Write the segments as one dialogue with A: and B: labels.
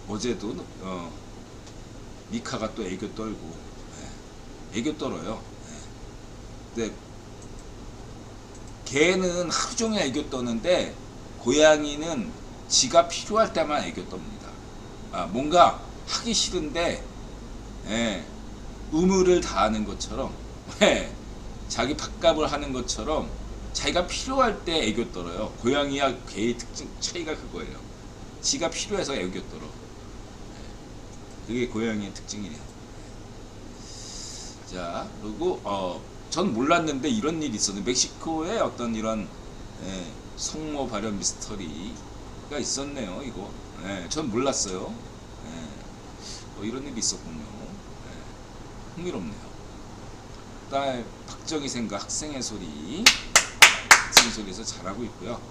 A: 어제도 미카가 또 애교 떨고, 애교 떨어요. 근데 개는 하루 종일 애교 떠는데 고양이는 지가 필요할 때만 애교 떱니다. 뭔가 하기 싫은데 의무를 다하는 것처럼 자기 밥값을 하는 것처럼 자기가 필요할 때 애교 떨어요. 고양이와 개의 특징 차이가 그거예요. 지가 필요해서 애교 떨어. 그게 고양이의 특징이에요. 자, 그리고 전 몰랐는데 이런 일이 있었는데 멕시코에 어떤 이런 성모 발현 미스터리가 있었네요. 이거 전 몰랐어요. 이런 일이 있었군요. 흥미롭네요. 그다음에 박정희 생각 학생의 소리, 학생의 소리에서 잘하고 있고요.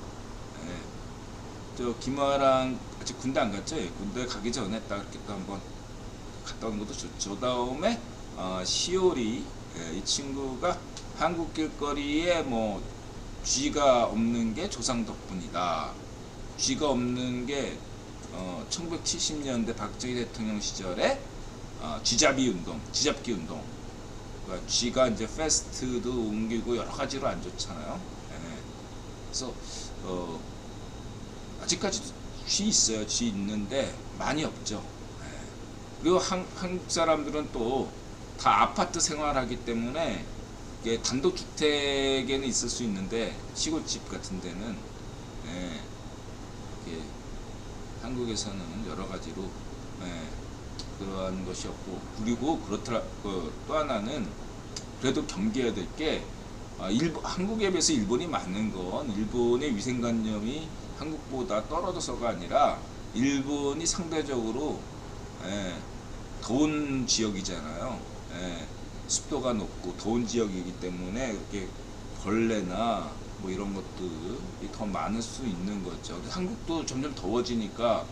A: 저 김아랑 아직 군대 안 갔죠? 군대 가기 전에 딱 이렇게 또 한번 갔다 오는 것도 좋죠. 다음에 시오리, 이 친구가 한국 길거리에 뭐 쥐가 없는 게 조상 덕분이다. 쥐가 없는 게 1970년대 박정희 대통령 시절에 쥐잡기 운동. 그러니까 쥐가 이제 패스트도 옮기고 여러 가지로 안 좋잖아요. 그래서 아직까지도 쥐 있어요. 쥐 있는데 많이 없죠. 그리고 한국 사람들은 또 다 아파트 생활하기 때문에 이게 단독주택에는 있을 수 있는데 시골집 같은 데는 이게 한국에서는 여러 가지로 그러한 것이 없고, 그리고 또 하나는 그래도 경계해야 될 게 한국에 비해서 일본이 많은 건 일본의 위생관념이 한국보다 떨어져서가 아니라 일본이 상대적으로 더운 지역이잖아요. 습도가 높고 더운 지역이기 때문에 이렇게 벌레나 뭐 이런 것들이 더 많을 수 있는 거죠. 한국도 점점 더워지니까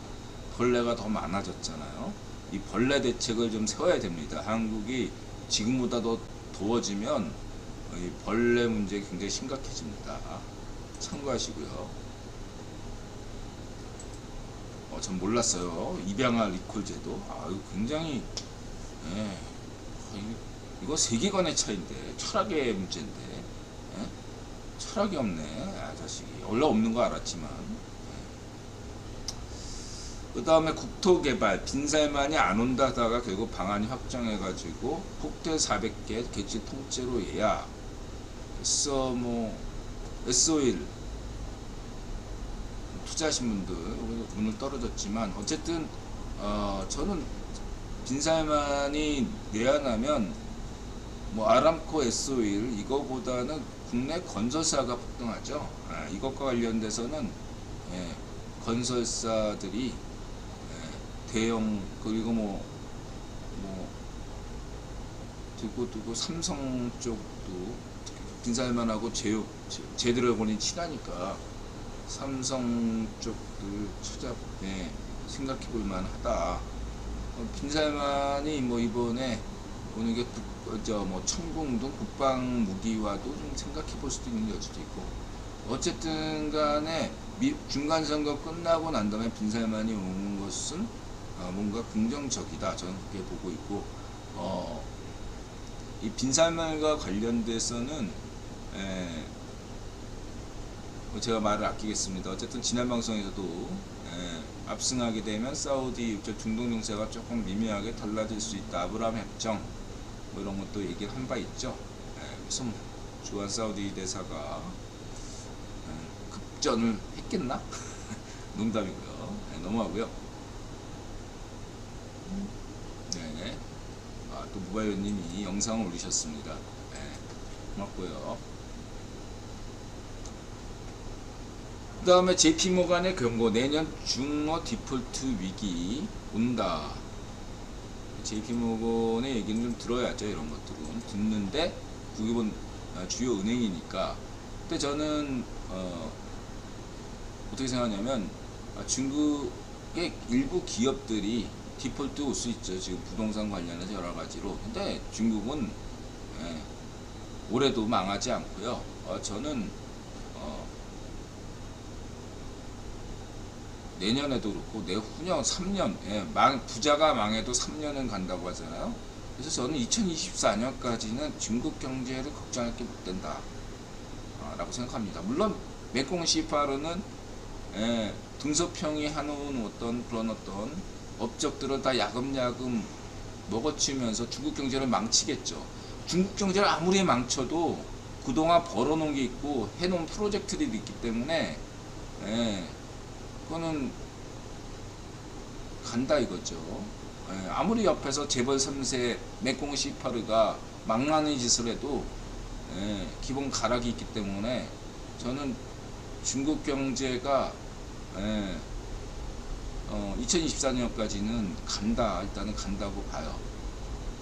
A: 벌레가 더 많아졌잖아요. 이 벌레 대책을 좀 세워야 됩니다. 한국이 지금보다 더 더워지면 이 벌레 문제 굉장히 심각해집니다. 참고하시고요. 전 몰랐어요. 입양아 리콜 제도. 이거 굉장히 이거 세계관의 차이인데, 철학의 문제인데, 철학이 없네, 자식이. 원래 없는 거 알았지만. 그 다음에 국토개발, 빈살만이 안 온다 하다가 결국 방안이 확정해가지고 폭대 400개 객지 통째로 예약. 그래서 뭐 S-오일 투자하신 분들 오늘 떨어졌지만 어쨌든 저는 빈살만이 내한하면 뭐 아람코, S-오일 이거보다는 국내 건설사가 폭등하죠. 이것과 관련돼서는 건설사들이 대형, 그리고 뭐 두고 삼성 쪽도 빈살만하고 제드래곤이 친하니까 삼성 쪽도 생각해 볼 만하다. 빈살만이 뭐 이번에 오는 게 청궁동 국방 무기와도 좀 생각해 볼 수도 있는 여지도 있고, 어쨌든 간에 중간 선거 끝나고 난 다음에 빈살만이 오는 것은 뭔가 긍정적이다. 저는 그렇게 보고 있고, 이 빈살만과 관련돼서는 제가 말을 아끼겠습니다. 어쨌든 지난 방송에서도 압승하게 되면 사우디 중동情勢가 조금 미묘하게 달라질 수 있다. 아브라함 협정 뭐 이런 것도 얘기를 한 바 있죠. 그래서 주한 사우디 대사가 급전을 했겠나? 농담이고요. 넘어가고요. 또 무바요님이 영상을 올리셨습니다. 고맙고요. 그 다음에 JP모간의 경고, 내년 중어 디폴트 위기 온다. JP모건의 얘기는 좀 들어야죠. 이런 것들은 듣는데 그게 주요 은행이니까. 근데 저는 어떻게 생각하냐면 중국의 일부 기업들이 디폴트 올 수 있죠. 지금 부동산 관련해서 여러 가지로. 근데 중국은 올해도 망하지 않고요. 저는 내년에도 그렇고 내후년 3년 부자가 망해도 3년은 간다고 하잖아요. 그래서 저는 2024년까지는 중국 경제를 걱정할 게 못 된다 라고 생각합니다. 물론 메콩 시파르는 등소평이 해놓은 그런 어떤 업적들을 다 야금야금 먹어치우면서 중국 경제를 망치겠죠. 중국 경제를 아무리 망쳐도 그동안 벌어놓은 게 있고 해놓은 프로젝트들이 있기 때문에 그거는 간다 이거죠. 아무리 옆에서 재벌 3세 메콩 시파르가 망나니 짓을 해도 기본 가락이 있기 때문에 저는 중국 경제가 2024년까지는 일단은 간다고 봐요.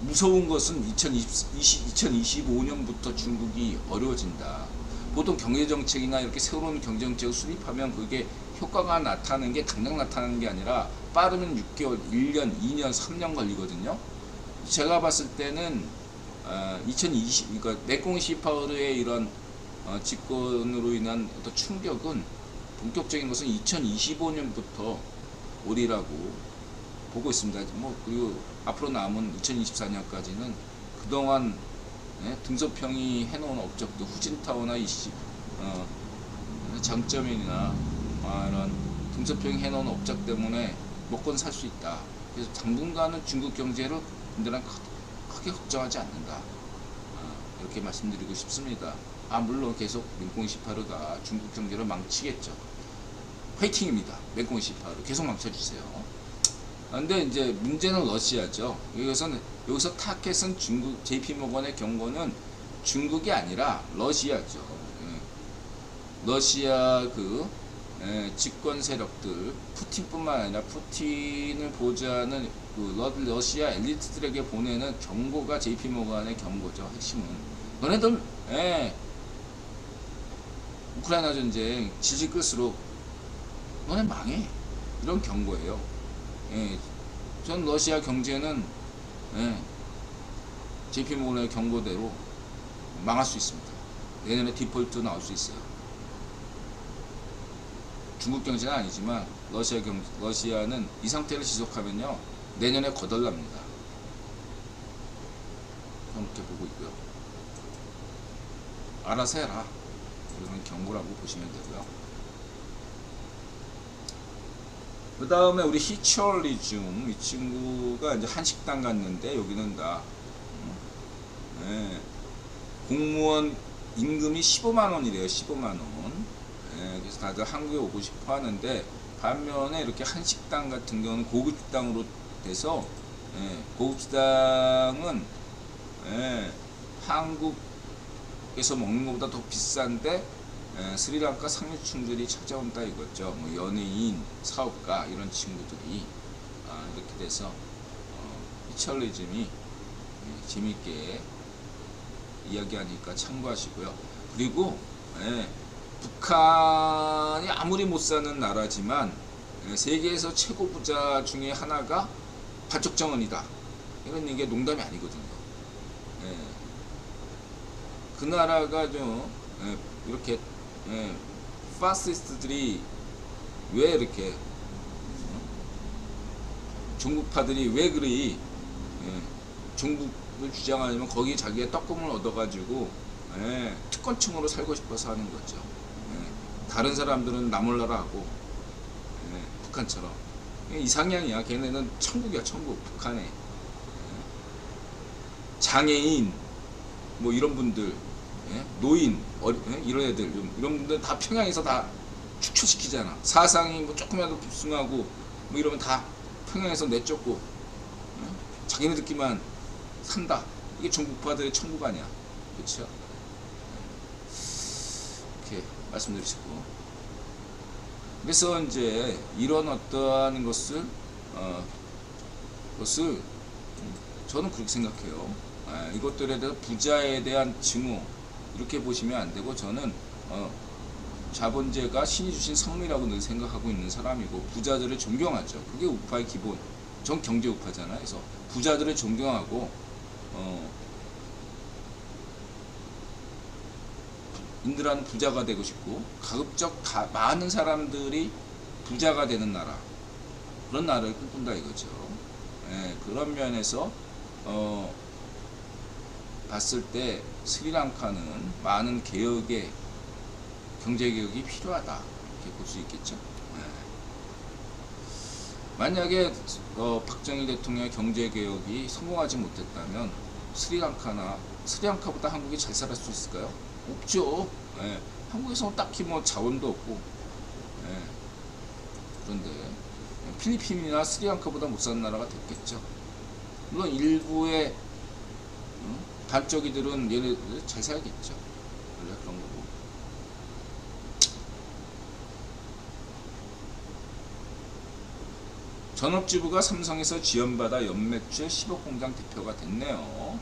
A: 무서운 것은 2025년부터 중국이 어려워진다. 보통 경제정책이나 이렇게 새로운 경제정책을 수립하면 그게 효과가 나타나는 게 당장 나타나는 게 아니라 빠르면 6개월, 1년, 2년, 3년 걸리거든요. 제가 봤을 때는 그러니까 메콩 시파르의 이런 집권으로 인한 어떤 충격은 본격적인 것은 2025년부터 오리라고 보고 있습니다. 그리고 앞으로 남은 2024년까지는 그동안 등소평이 해놓은 업적도 후진타오나 장점이나 이런 등소평이 해놓은 업적 때문에 먹고는 살 수 있다. 그래서 당분간은 중국 경제를 분들은 크게 걱정하지 않는다. 이렇게 말씀드리고 싶습니다. 물론 계속 메콩 시파르가 중국 경제를 망치겠죠. 화이팅입니다. 메콩 시파르 계속 망쳐주세요. 근데 이제 문제는 러시아죠. 여기서 타켓은 중국, JP모건의 경고는 중국이 아니라 러시아죠. 러시아 집권 세력들, 푸틴뿐만 아니라 푸틴을 보좌하는 러시아 엘리트들에게 보내는 경고가 JP모건의 경고죠. 핵심은 너네들 우크라이나 전쟁 질질 끌수록 너네 망해, 이런 경고예요. 전 러시아 경제는 JP모건의 경고대로 망할 수 있습니다. 내년에 디폴트 나올 수 있어요. 중국 경제는 아니지만 러시아는 이 상태를 지속하면요 내년에 거덜납니다. 그렇게 보고 있고요. 알아서 해라, 이런 경고라고 보시면 되고요. 그 다음에 우리 히철리즘, 이 친구가 이제 한식당 갔는데 여기는 다 공무원 임금이 15만원이래요. 15만원. 그래서 다들 한국에 오고 싶어 하는데, 반면에 이렇게 한식당 같은 경우는 고급식당으로 돼서 고급식당은 한국에서 먹는 것보다 더 비싼데 스리랑카 상류층들이 찾아온다 이거죠. 연예인, 사업가 이런 친구들이 이렇게 돼서 히철리즘이 재밌게 이야기하니까 참고하시고요. 그리고 북한이 아무리 못 사는 나라지만 세계에서 최고 부자 중에 하나가 박정원이다, 이런 얘기가 농담이 아니거든요. 그 나라가 좀 이렇게 파시스트들이 왜 이렇게 종북파들이 왜 그리 종북을 주장하냐면 거기 자기의 떡금을 얻어가지고 특권층으로 살고 싶어서 하는 거죠. 다른 사람들은 나몰라라하고 북한처럼 이상향이야. 걔네는 천국이야, 천국. 북한에 장애인 뭐 이런 분들, 노인, 이런 애들, 이런 분들 다 평양에서 다 축출시키잖아. 사상이 뭐 조금이라도 불순하고 뭐 이러면 다 평양에서 내쫓고 자기네들끼만 산다. 이게 종북파들의 천국 아니야. 그렇죠? 이렇게 말씀드리시고, 그래서 이제 이런 어떠한 것을 저는 그렇게 생각해요. 이것들에 대해서 부자에 대한 증오 이렇게 보시면 안 되고, 저는 자본제가 신이 주신 선물이라고 늘 생각하고 있는 사람이고, 부자들을 존경하죠. 그게 우파의 기본. 전 경제 우파잖아요. 그래서 부자들을 존경하고 인들한 부자가 되고 싶고, 가급적 많은 사람들이 부자가 되는 나라, 그런 나라를 꿈꾼다 이거죠. 예, 그런 면에서 봤을 때 스리랑카는 많은 개혁의 경제 개혁이 필요하다 이렇게 볼 수 있겠죠. 예. 만약에 박정희 대통령의 경제 개혁이 성공하지 못했다면 스리랑카보다 한국이 잘 살 수 있을까요? 없죠. 예. 한국에서는 딱히 뭐 자원도 없고, 예. 그런데 필리핀이나 스리랑카보다 못 사는 나라가 됐겠죠. 물론 일부의 반쪽이들은 얘네들 잘 살겠죠. 원래 그런 거고. 전업주부가 삼성에서 지원받아 연매출 10억 공장 대표가 됐네요.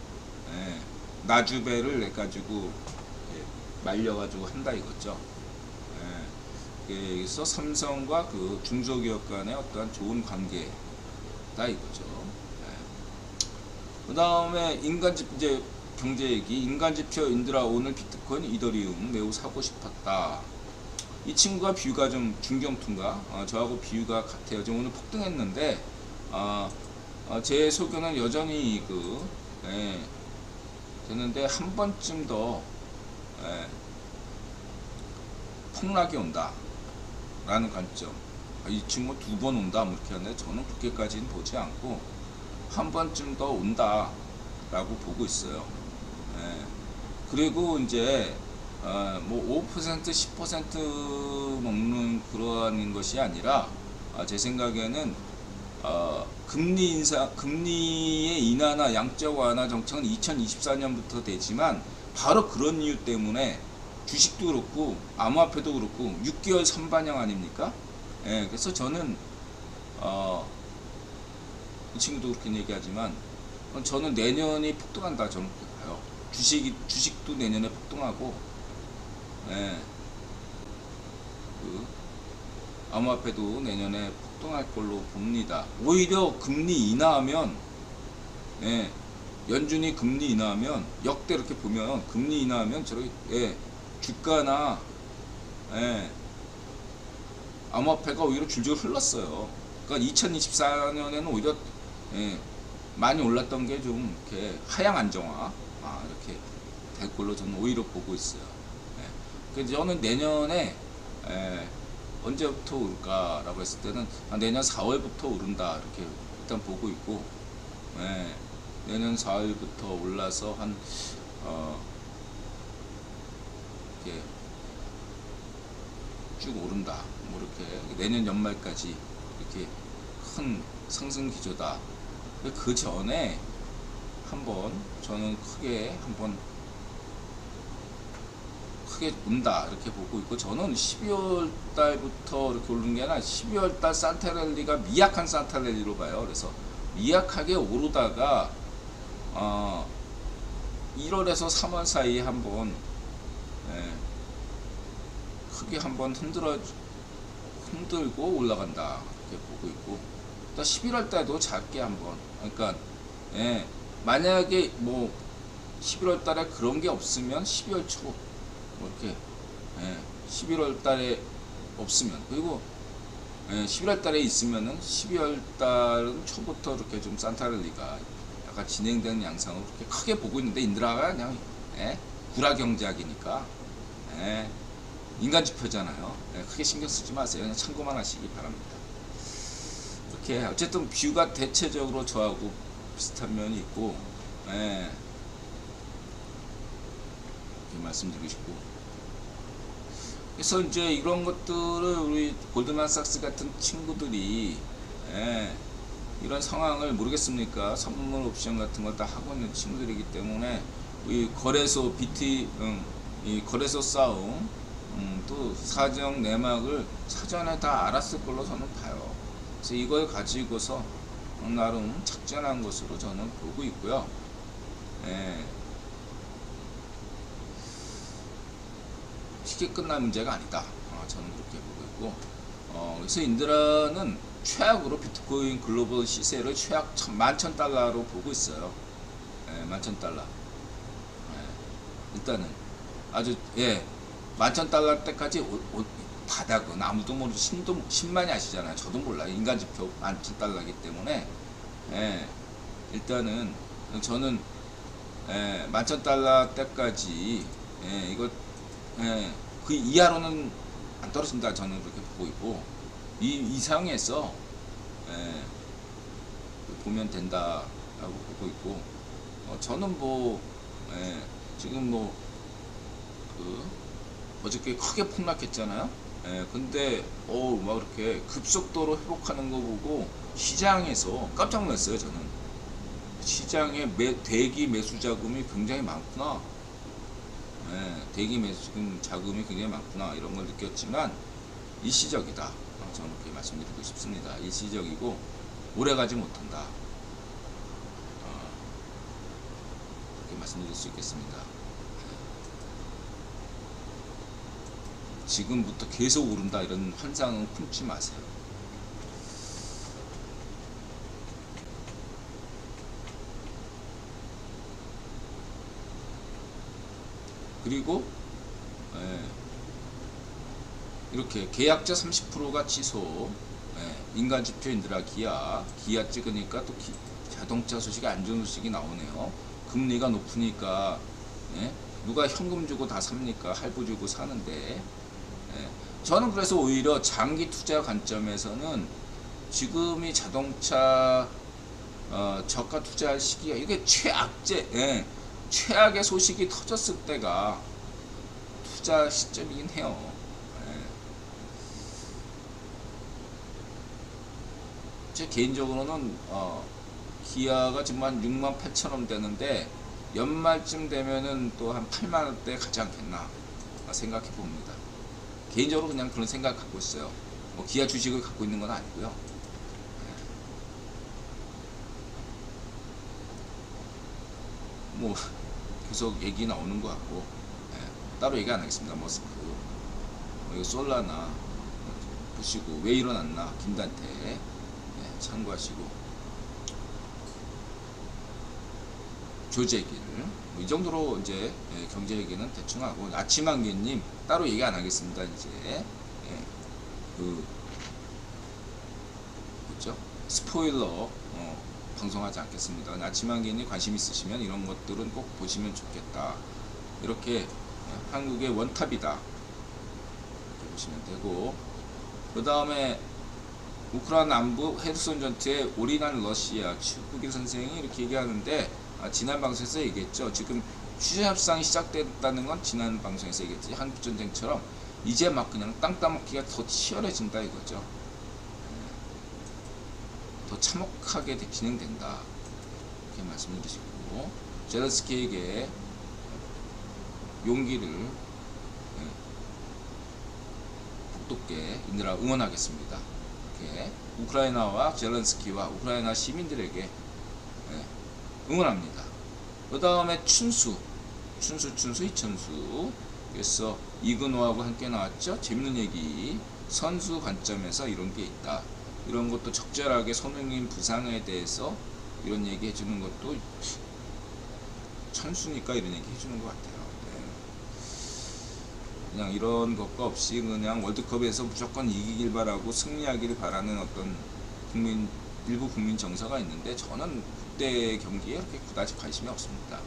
A: 예. 나주배를 내가지고 말려가지고 한다 이거죠. 예. 여기서 삼성과 그 중소기업 간의 어떠한 좋은 관계다 이거죠. 그 다음에 이제 경제 얘기, 인간지표 인드라 오늘 비트코인 이더리움 매우 사고 싶었다. 이 친구가 비유가 좀 중경투인가? 저하고 비유가 같아요. 지금 오늘 폭등했는데 제 소견은 여전히 되는데 한 번쯤 더 폭락이 온다 라는 관점. 이 친구 2번 온다 뭐 이렇게 하는데 저는 그렇게까지는 보지 않고 한 번쯤 더 온다 라고 보고 있어요. 그리고 이제 뭐 5% 10% 먹는 그러한 것이 아니라 제 생각에는 금리의 인하나 양적 완화 정책은 2024년부터 되지만 바로 그런 이유 때문에 주식도 그렇고 암호화폐도 그렇고 6개월 선반영 아닙니까? 그래서 저는 이 친구도 그렇게 얘기하지만 저는 내년이 폭등한다 저는 그렇게 봐요. 주식도 내년에 폭등하고 암호화폐도 내년에 폭등할 걸로 봅니다. 오히려 금리 인하하면 연준이 금리 인하하면 역대 이렇게 보면 금리 인하하면 저렇게 주가나 암호화폐가 오히려 줄줄 흘렀어요. 그러니까 2024년에는 오히려 많이 올랐던 게 좀 이렇게 하향 안정화 이렇게 될 걸로 저는 오히려 보고 있어요. 그래서 저는 내년에 언제부터 오를까라고 했을 때는 내년 4월부터 오른다 이렇게 일단 보고 있고, 내년 4월부터 올라서 한 이렇게 쭉 오른다. 뭐 이렇게 내년 연말까지 이렇게 큰 상승 기조다. 그 전에 한번 저는 크게 온다 이렇게 보고 있고, 저는 12월 달부터 이렇게 오르는 게 아니라 12월 달 산타랠리가 미약한 산타랠리로 봐요. 그래서 미약하게 오르다가 1월에서 3월 사이에 한번 크게 한번 흔들고 올라간다 이렇게 보고 있고, 또 11월 달도 작게 한번, 그러니까 만약에 뭐 11월 달에 그런 게 없으면 12월 초 뭐 이렇게 11월 달에 없으면, 그리고 11월 달에 있으면은 12월 달 초부터 이렇게 좀 산타랠리가 약간 진행되는 양상으로 그렇게 크게 보고 있는데, 인드라가 그냥 구라 경제학이니까 인간 지표잖아요. 크게 신경 쓰지 마세요. 그냥 참고만 하시기 바랍니다. 이렇게 어쨌든 뷰가 대체적으로 저하고 비슷한 면이 있고, 이렇게 말씀드리고 싶고, 그래서 이제 이런 것들을 우리 골드만삭스 같은 친구들이 이런 상황을 모르겠습니까? 선물 옵션 같은 걸 다 하고 있는 친구들이기 때문에 이 거래소 이 거래소 싸움, 또 사정 내막을 사전에 다 알았을 걸로 저는 봐요. 그래서 이걸 가지고서 나름 작전한 것으로 저는 보고 있고요. 쉽게 끝날 문제가 아니다. 저는 그렇게 보고 있고, 그래서 인드라는 최악으로 비트코인 글로벌 시세를 최악 11,000달러로 보고 있어요. 11,000달러. 일단은 아주 11,000달러 때까지 바닥은 아무도 모르고 신만이 아시잖아요. 저도 몰라요. 인간 지표 11,000달러이기 때문에 일단은 저는 11,000달러 때까지 이거 그 이하로는 안 떨어진다 저는 그렇게 보고 있고 이 이상에서 보면 된다라고 보고 있고 저는 뭐 지금 뭐 어저께 크게 폭락했잖아요. 근데 막 이렇게 급속도로 회복하는 거 보고 시장에서 깜짝 놀랐어요. 저는 시장에 대기 매수 자금이 굉장히 많구나. 대기 매수 자금이 굉장히 많구나 이런 걸 느꼈지만 일시적이다. 저는 그렇게 말씀드리고 싶습니다. 일시적이고 오래가지 못한다. 그렇게 말씀드릴 수 있겠습니다. 지금부터 계속 오른다 이런 환상은 품지 마세요. 그리고 이렇게 계약자 30%가 취소, 인간 지표인들아 기아 찍으니까 또 자동차 소식이 안 좋은 소식이 나오네요. 금리가 높으니까 누가 현금 주고 다 삽니까? 할부 주고 사는데. 저는 그래서 오히려 장기 투자 관점에서는 지금이 자동차 저가 투자할 시기가 이게 최악의 소식이 터졌을 때가 투자 시점이긴 해요. 제 개인적으로는 기아가 지금 한 68,000원 되는데 연말쯤 되면은 또 한 8만원대 가지 않겠나 생각해 봅니다. 개인적으로 그냥 그런 생각 갖고 있어요. 뭐 기아 주식을 갖고 있는 건 아니고요. 뭐 계속 얘기 나오는 것 같고 따로 얘기 안 하겠습니다. 머스크 이거 솔라나 보시고 왜 일어났나 김단태 참고하시고 조지 얘기를 이 정도로 이제 경제 얘기는 대충 하고 아침한개님 따로 얘기 안 하겠습니다. 이제 뭐죠? 스포일러 방송하지 않겠습니다. 아침한개님 관심 있으시면 이런 것들은 꼭 보시면 좋겠다. 이렇게 한국의 원탑이다 이렇게 보시면 되고 그 다음에 우크라이나 남부 헤르손 전투에 올인한 러시아 흑인 선생이 이렇게 얘기하는데 지난 방송에서 얘기했죠. 지금 휴전 협상이 시작됐다는 건 지난 방송에서 얘기했지. 한국 전쟁처럼 이제 막 그냥 땅 따먹기가 더 치열해진다 이거죠. 더 참혹하게 진행된다 이렇게 말씀을 드시고 젤렌스키에게 용기를 북돋게 인들아 응원하겠습니다. 이렇게 우크라이나와 젤렌스키와 우크라이나 시민들에게 응원합니다. 그 다음에 춘수 이천수 그래서 이근호하고 함께 나왔죠. 재밌는 얘기 선수 관점에서 이런 게 있다. 이런 것도 적절하게 손흥민 부상에 대해서 이런 얘기 해주는 것도 천수니까 이런 얘기 해주는 것 같아요. 그냥 이런 것과 없이 그냥 월드컵에서 무조건 이기길 바라고 승리하기를 바라는 어떤 일부 국민 정서가 있는데 저는 국대 경기에 그렇게 그다지 관심이 없습니다.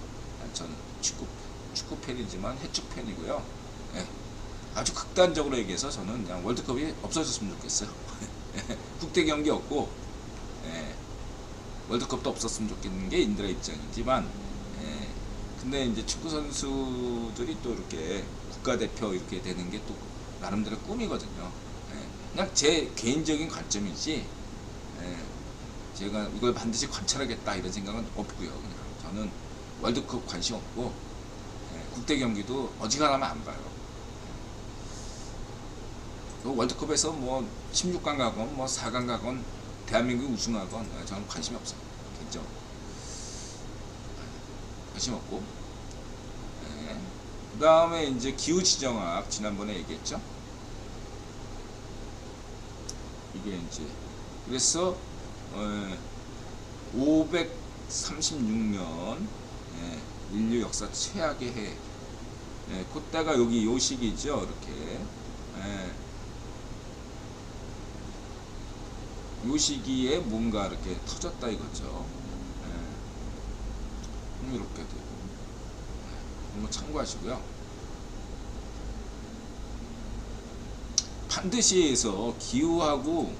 A: 저는 축구 팬이지만 해축 팬이고요. 아주 극단적으로 얘기해서 저는 그냥 월드컵이 없어졌으면 좋겠어요. 국대 경기 없고 월드컵도 없었으면 좋겠는 게 인들의 입장이지만 근데 이제 축구 선수들이 또 이렇게 국가대표 이렇게 되는 게 또 나름대로 꿈이거든요. 그냥 제 개인적인 관점이지 제가 이걸 반드시 관찰하겠다 이런 생각은 없고요. 그냥 저는 월드컵 관심 없고 국대 경기도 어지간하면 안 봐요. 월드컵에서 뭐 16강 가건 뭐 4강 가건 대한민국이 우승하건 저는 관심이 없어요. 개인적으로 관심 없고 그 다음에 이제 기후지정학 지난번에 얘기했죠. 이게 이제 그래서 536년 인류 역사 최악의 해 그때가 여기 요 시기죠. 이렇게 요 시기에 뭔가 이렇게 터졌다 이거죠. 이렇게 되고 이거 참고하시고요. 반드시 해서 기후하고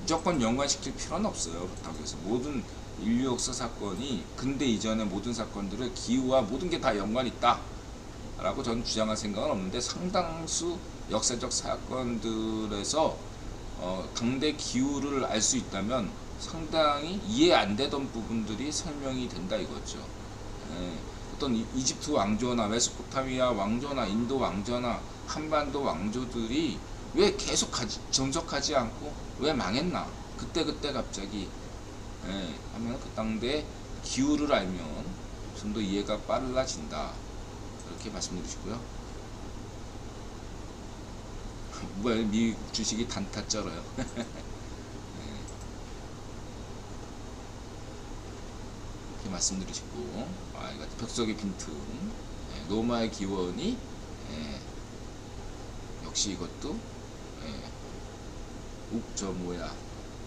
A: 무조건 연관시킬 필요는 없어요. 그렇다고 해서 모든 인류 역사 사건이 근대 이전의 모든 사건들을 기후와 모든 게 다 연관이 있다 라고 저는 주장할 생각은 없는데, 상당수 역사적 사건들에서 당대 기후를 알 수 있다면 상당히 이해 안 되던 부분들이 설명이 된다 이거죠. 어떤 이집트 왕조나 메소포타미아 왕조나 인도 왕조나 한반도 왕조들이 왜 계속 전속하지 않고 왜 망했나, 그때 갑자기 하면 그 당대 기후를 알면 좀 더 이해가 빨라진다, 이렇게 말씀드리시고요. 왜 미국 주식이 단타 쩔어요. 이렇게 말씀드리시고, 이거 벽속의 빈틈, 노마의 기원이 역시 이것도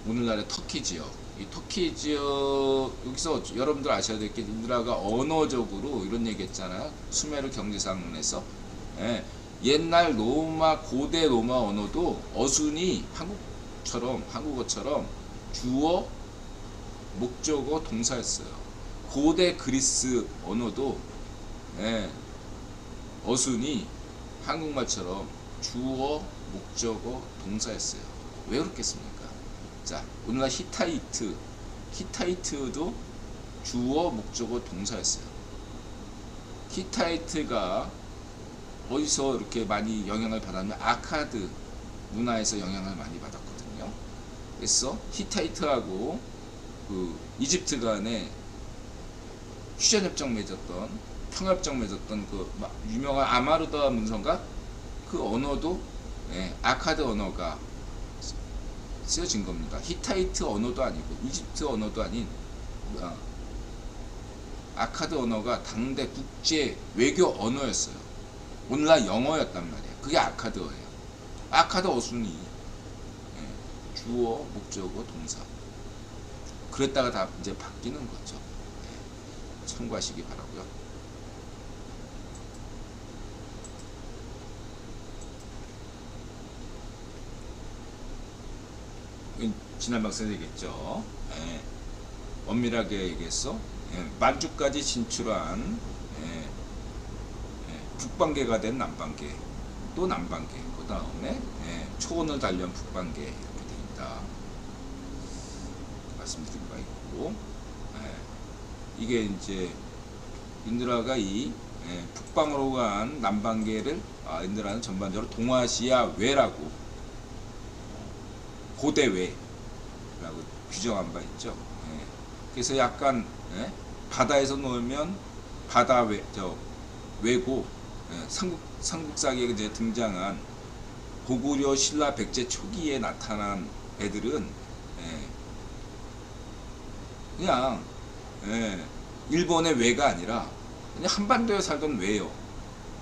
A: 오늘날의 터키 지역, 이 터키 지역, 여기서 여러분들 아셔야 될 게, 인드라가 언어적으로 이런 얘기 했잖아요. 수메르 경제상론에서 옛날 로마, 고대 로마 언어도 어순이 한국어처럼 주어, 목적어, 동사였어요. 고대 그리스 언어도 어순이 한국말처럼 주어, 목적어, 동사였어요. 왜 그렇겠습니까? 자, 오늘날 히타이트도 주어, 목적어, 동사였어요. 히타이트가 어디서 이렇게 많이 영향을 받았냐면 아카드 문화에서 영향을 많이 받았거든요. 그래서 히타이트하고 그 이집트 간에 휴전협정 맺었던, 평협정 맺었던 그 유명한 아마르다 문서인가, 그 언어도 아카드 언어가 쓰여진 겁니다. 히타이트 언어도 아니고 이집트 언어도 아닌 아카드 언어가 당대 국제 외교 언어였어요. 오늘날 영어였단 말이에요. 그게 아카드어예요. 아카드 어순이 주어, 목적어, 동사. 그랬다가 다 이제 바뀌는 거죠. 참고하시기 바라고요. 지난 방송에 얘기했죠. 엄밀하게 얘기해서 만주까지 진출한 북방계가 된 남방계, 또 남방계, 그 다음에 초원을 달리한 북방계, 이렇게 됩니다. 말씀드릴 바 있고, 이게 이제 인드라가 이 북방으로 간 남방계를 인드라는 전반적으로 동아시아 외라고, 고대외라고 규정한 바 있죠. 그래서 약간 바다에서 놀면 바다 외고, 삼국사기에 이제 등장한 고구려 신라 백제 초기에 나타난 애들은 그냥 일본의 외가 아니라 그냥 한반도에 살던 외요.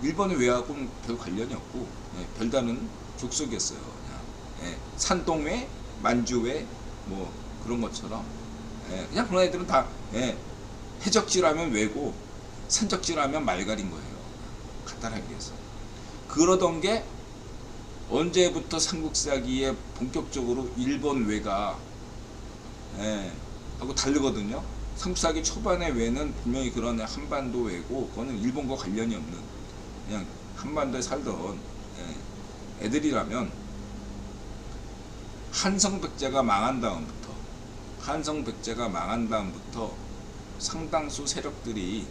A: 일본의 외하고는 별 관련이 없고 별다른 족속이었어요. 그냥 산동외, 만주외 뭐 그런 것처럼 그냥 그런 애들은 다 해적지라면 외고 산적지라면 말갈인 거예요. 간단하게 해서. 그러던 게 언제부터 삼국사기에 본격적으로 일본 외가 하고 다르거든요. 삼국사기 초반의 외는 분명히 그런 한반도 외고, 그거는 일본과 관련이 없는 그냥 한반도에 살던 애들이라면, 한성백제가 망한 다음부터 상당수 세력들이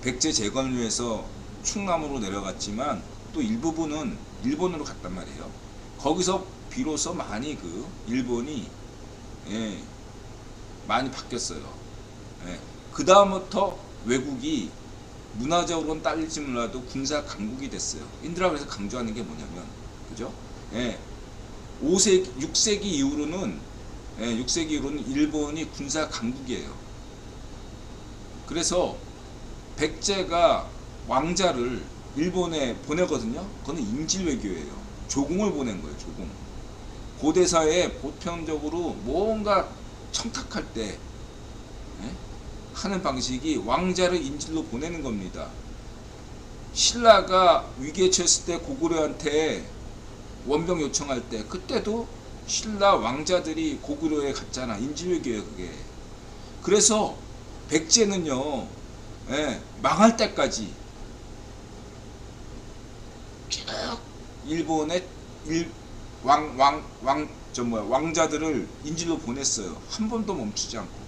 A: 백제 재건을 위해서 충남으로 내려갔지만 또 일부분은 일본으로 갔단 말이에요. 거기서 비로소 많이 일본이 많이 바뀌었어요. 그 다음부터 외국이 문화적으로는 딸릴지 몰라도 군사 강국이 됐어요. 인드라가 그래서 강조하는 게 뭐냐면, 그죠? 6세기 이후로는 일본이 군사 강국이에요. 그래서 백제가 왕자를 일본에 보내거든요. 그거는 인질 외교예요. 조공을 보낸 거예요. 조공. 고대사에 보편적으로 뭔가 청탁할 때 예? 하는 방식이 왕자를 인질로 보내는 겁니다. 신라가 위기에 처했을 때 고구려한테 원병 요청할 때 그때도 신라 왕자들이 고구려에 갔잖아. 인질외교예요 그게. 그래서 백제는요 예, 망할 때까지 쭉 일본의 왕자들을 인질로 보냈어요. 한 번도 멈추지 않고.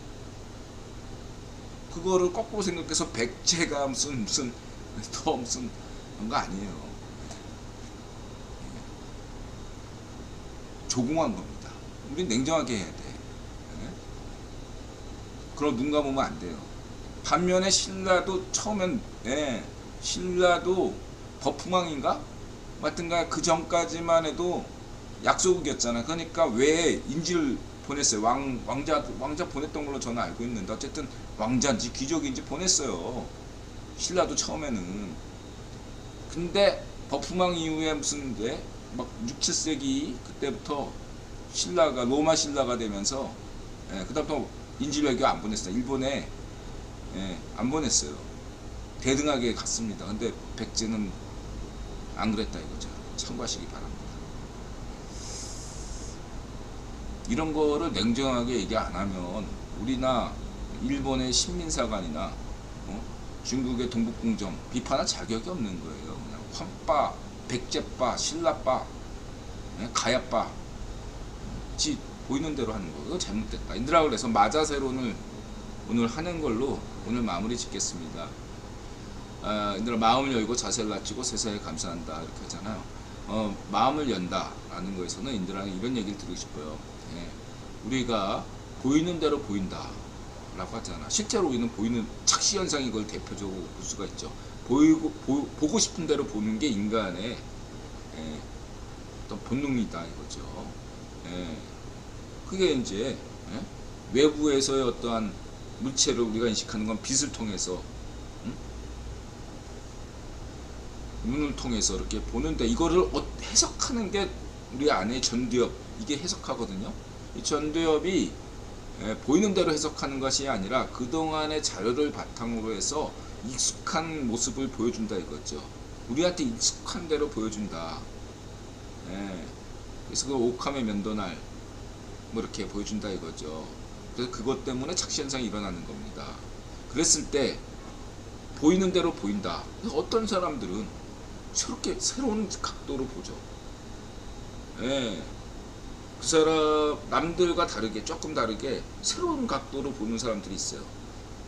A: 그거를 거꾸로 생각해서 백제가 무슨 더 무슨 그런 거 아니에요. 조공한 겁니다. 우리 냉정하게 해야 돼. 예? 그럼 눈 감으면 안 돼요. 반면에 신라도 처음엔 예, 신라도 버풍왕인가? 하여튼가 그 전까지만 해도 약소국이었잖아. 그러니까 왜 인질 보냈어요. 왕자 보냈던 걸로 저는 알고 있는데 어쨌든 왕자인지 귀족인지 보냈어요. 신라도 처음에는. 근데 버풍왕 이후에 무슨 막 6, 7세기 그때부터 신라가 로마 신라가 되면서 예, 그다음부터 인질 외교 안 보냈어요. 일본에 예, 안 보냈어요. 대등하게 갔습니다. 근데 백제는 안 그랬다 이거죠. 참고하시기 바랍니다. 이런 거를 냉정하게 얘기 안 하면 우리나 일본의 신민사관이나 중국의 동북공정 비판할 자격이 없는 거예요. 그냥 환빠, 백제빠, 신라빠, 가야빠 지 보이는 대로 하는 거. 이거 잘못됐다. 인드라 그래서 마자세론을 오늘 하는 걸로 오늘 마무리 짓겠습니다. 인드라 마음을 열고 자세를 낮추고 세상에 감사한다 이렇게 하잖아요. 마음을 연다라는 거에서는 인드라는 이런 얘기를 드리고 싶어요. 예, 우리가 보이는 대로 보인다 라고 하잖아. 실제로 우리는 보이는 착시 현상이 이걸 대표적으로 볼 수가 있죠. 보고 싶은 대로 보는 게 인간의 어떤 본능이다 이거죠. 그게 이제 외부에서의 어떠한 물체를 우리가 인식하는 건 빛을 통해서 눈을 통해서 이렇게 보는데 이거를 해석하는 게 우리 안에 전두엽 이게 해석하거든요. 이 전두엽이 보이는 대로 해석하는 것이 아니라 그동안의 자료를 바탕으로 해서 익숙한 모습을 보여준다 이거죠. 우리한테 익숙한 대로 보여준다. 그래서 그 오카메 면도날 뭐 이렇게 보여준다 이거죠. 그래서 그것 때문에 착시현상이 일어나는 겁니다. 그랬을 때 보이는 대로 보인다. 어떤 사람들은 새로운 각도로 보죠. 그 사람 남들과 다르게 조금 다르게 새로운 각도로 보는 사람들이 있어요.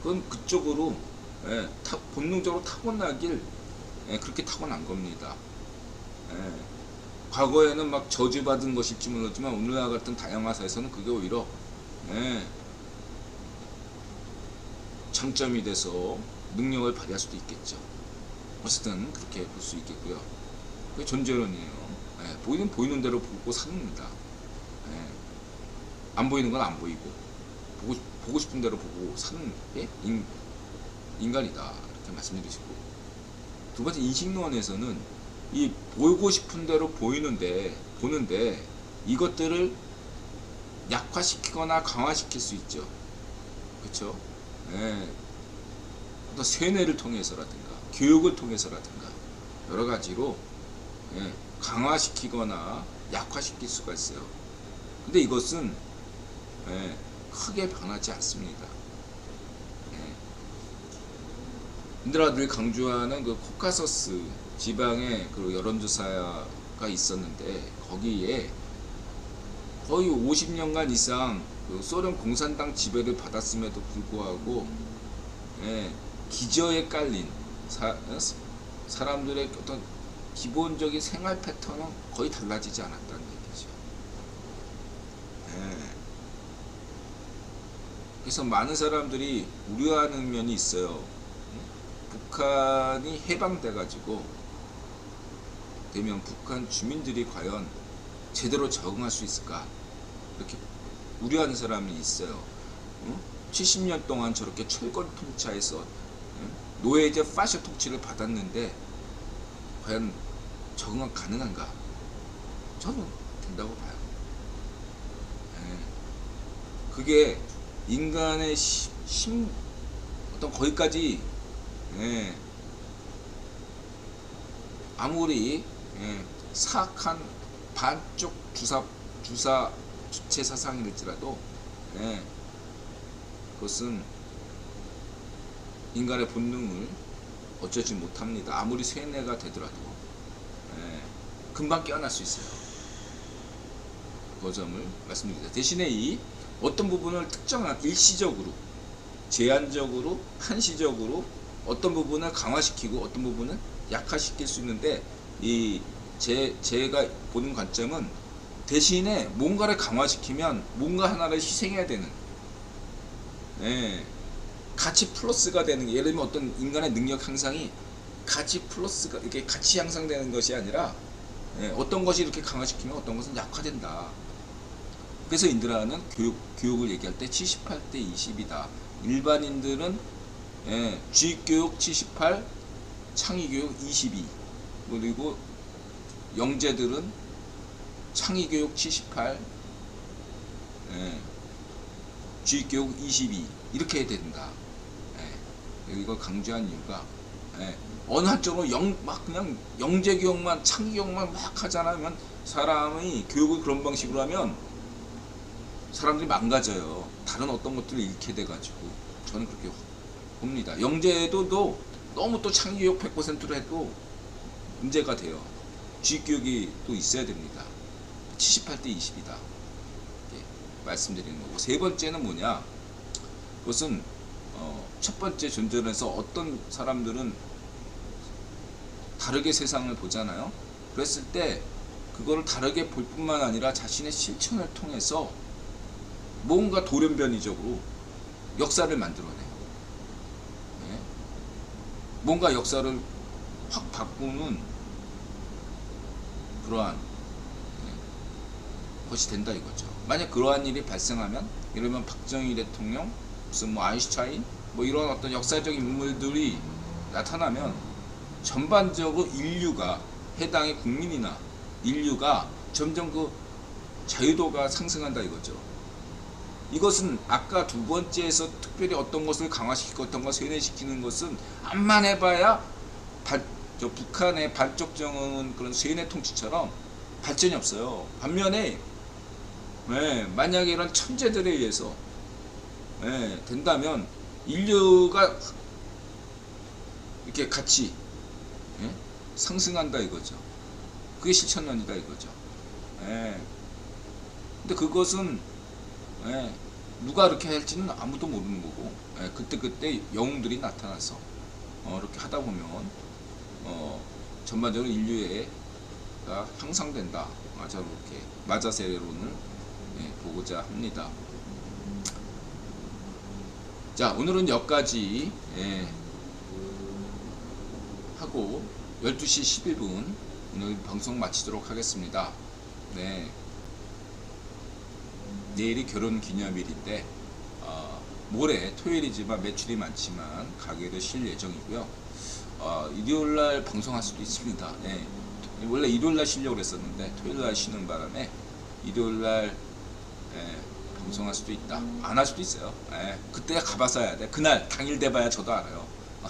A: 그건 그쪽으로 본능적으로 타고나길 그렇게 타고난 겁니다. 과거에는 막 저주받은 것일지 모르지만 오늘날 같은 다양화사에서는 그게 오히려 장점이 돼서 능력을 발휘할 수도 있겠죠. 어쨌든 그렇게 볼 수 있겠고요. 그게 존재론이에요. 보이는 대로 보고 삽니다. 안 보이는 건 안 보이고 보고 싶은 대로 보고 사는 게 인간이다 이렇게 말씀드리시고, 두 번째 인식론에서는 이 보고 싶은 대로 보는데 이것들을 약화시키거나 강화시킬 수 있죠. 그렇죠? 어떤 세뇌를 통해서라든가 교육을 통해서라든가 여러 가지로 강화시키거나 약화시킬 수가 있어요. 근데 이것은 크게 변하지 않습니다. 인드라들이 강조하는 그 코카서스 지방에 그 여론조사가 있었는데 거기에 거의 50년간 이상 그 소련 공산당 지배를 받았음에도 불구하고 기저에 깔린 사람들의 어떤 기본적인 생활 패턴은 거의 달라지지 않았다는 얘기죠. 그래서 많은 사람들이 우려하는 면이 있어요. 북한이 해방돼 가지고 되면 북한 주민들이 과연 제대로 적응할 수 있을까, 이렇게 우려하는 사람이 있어요. 70년 동안 저렇게 철권 통치하에서 노예제 파쇼 통치를 받았는데 과연 적응은 가능한가? 저는 된다고 봐요. 그게 인간의 어떤 거기까지 예, 아무리 사악한 반쪽 주체 사상일지라도 그것은 인간의 본능을 어쩌지 못합니다. 아무리 세뇌가 되더라도 금방 깨어날 수 있어요. 그 점을 말씀드립니다. 대신에 이 어떤 부분을 특정한 일시적으로 제한적으로 한시적으로 어떤 부분을 강화시키고 어떤 부분은 약화시킬 수 있는데 이 제가 보는 관점은 대신에 뭔가를 강화시키면 뭔가 하나를 희생해야 되는 가치 플러스가 되는 게, 예를 들면 어떤 인간의 능력 향상이 가치 플러스가 이렇게 가치 향상되는 것이 아니라 어떤 것이 이렇게 강화시키면 어떤 것은 약화된다. 그래서 인드라는 교육을 얘기할 때 78대 20이다. 일반인들은 주입교육 78, 창의교육 22, 그리고 영재들은 창의교육 78, 주입교육 22 이렇게 해야 된다. 이걸 강조한 이유가 어느 한쪽으로 그냥 영재교육만 창의교육만 막 하잖아요. 사람이 교육을 그런 방식으로 하면 사람들이 망가져요. 다른 어떤 것들을 잃게 돼가지고 저는 그렇게 봅니다. 영재도 너무 또 창의교육 100%로 해도 문제가 돼요. 주입교육이 또 있어야 됩니다. 78대 20이다. 말씀드리는 거고, 세 번째는 뭐냐? 그것은 첫 번째 존재론에서 어떤 사람들은 다르게 세상을 보잖아요. 그랬을 때 그거를 다르게 볼 뿐만 아니라 자신의 실천을 통해서 뭔가 돌연변이적으로 역사를 만들어내요. 뭔가 역사를 확 바꾸는 그러한 것이 된다 이거죠. 만약 그러한 일이 발생하면, 이러면 박정희 대통령, 무슨 아인슈타인, 이런 어떤 역사적인 인물들이 나타나면 전반적으로 인류가, 해당의 국민이나 인류가 점점 그 자유도가 상승한다 이거죠. 이것은 아까 두 번째에서 특별히 어떤 것을 강화시키고 어떤 것을 세뇌시키는 것은 암만 해봐야 북한의 반쪽정은 그런 세뇌 통치처럼 발전이 없어요. 반면에 만약에 이런 천재들에 의해서 된다면 인류가 이렇게 같이 상승한다 이거죠. 그게 실천론이다 이거죠. 근데 그것은 누가 이렇게 할지는 아무도 모르는 거고, 그때 영웅들이 나타나서 이렇게 하다 보면 전반적으로 인류가 향상된다. 이렇게 마자세론을 보고자 합니다. 자, 오늘은 여기까지 하고 12시 11분 오늘 방송 마치도록 하겠습니다. 내일이 결혼 기념일인데 모레 토요일이지만 매출이 많지만 가게를 쉴 예정이고요. 일요일날 방송할 수도 있습니다. 원래 일요일날 쉬려고 했었는데 토요일날 쉬는 바람에 일요일날 방송할 수도 있다. 안 할 수도 있어요. 그때 가봐서 해야 돼. 그날 당일 돼봐야 저도 알아요.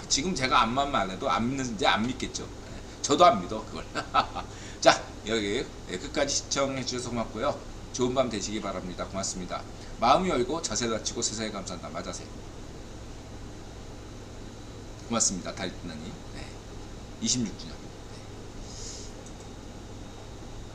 A: 지금 제가 암만 안 해도 안 믿는지 안 믿겠죠. 저도 안 믿어 그걸. 자, 여기 끝까지 시청해 주셔서 고맙고요. 좋은 밤 되시기 바랍니다. 고맙습니다. 마음이 열고 자세를 갖추고 세상에 감사한다. 맞아세. 고맙습니다. 달빛나님 26주년